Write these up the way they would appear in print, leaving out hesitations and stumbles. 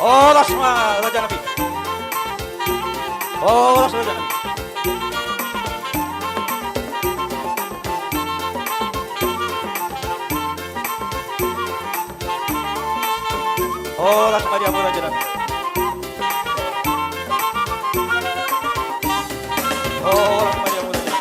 Oh, Lakshmana Raja Nabi. Oh, Lakshmana Raja Nabi. Oh, Lakshmana Raja Nabi. Oh, Lakshmana Raja Nabi.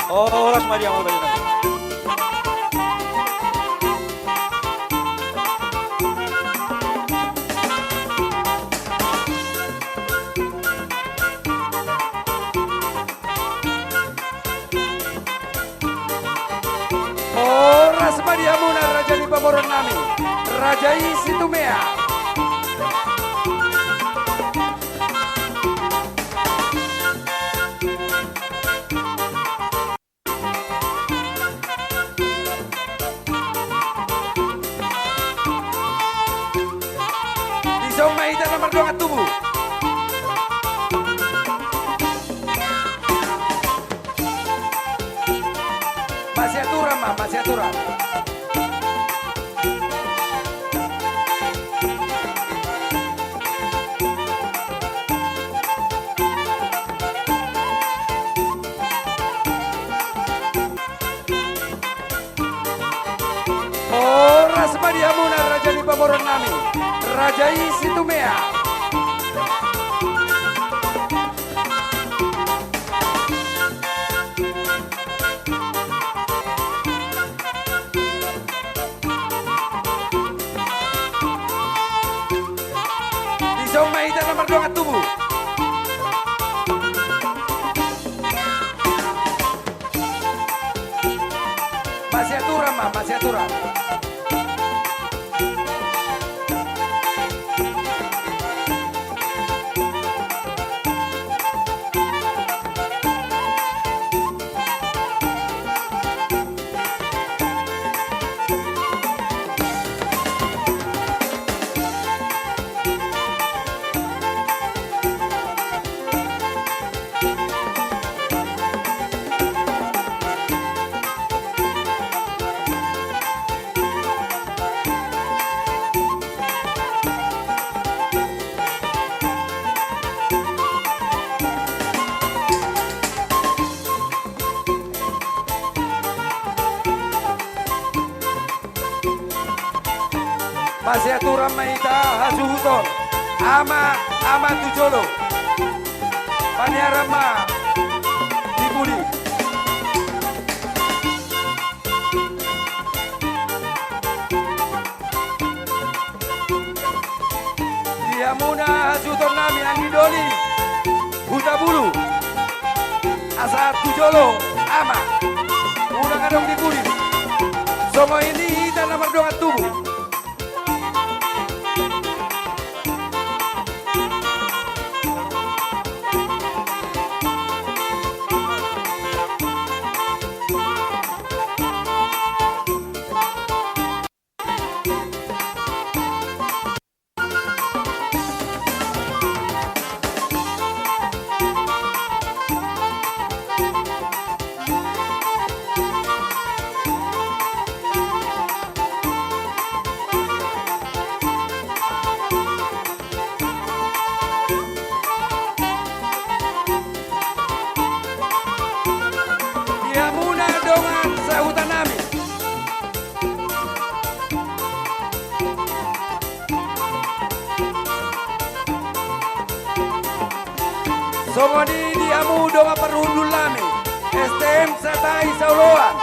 Oh, Lakshmana Raja Nabi. Oh, Rasmadiamuna Raja di Pamoron Nami, Raja Isitumea. Isong maita nomor 2 at tubuh. Masih aturan mah, masih aturan. Oh, Rasmadiamuna Raja di Pamoron Nami, Raja Isitumea. Isong maita nomor 2 at tubuh. Masih aturan mah, masih aturan. Masih aturan maita hasuhuton ama tujolo paniarama dibudi diamuna hasuhuton nami angidoli huta bulu asa tujolo ama unang adong dibudi songo ini hita nomor 2 at tubuh. Diamuna dongan sahutan nami. Songoni diamu donga perundul nami. STM Satai Sauloan.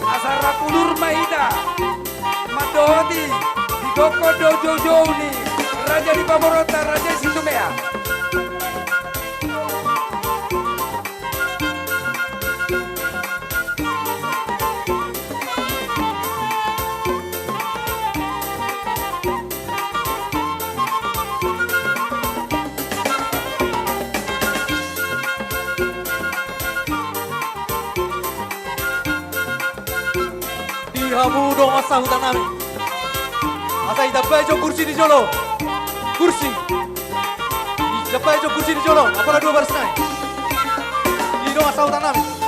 Asara pulur maida. Madoti Digoko Dojo Joni. Raja di Pamorota, Raja Isitumea. Dihamu dong asa hutan nami. Asa ida bajo kursi di jolo. Kursi. Siapa yang kursi di jolong? Apalagi dua baris naik. Di doa sautan namin.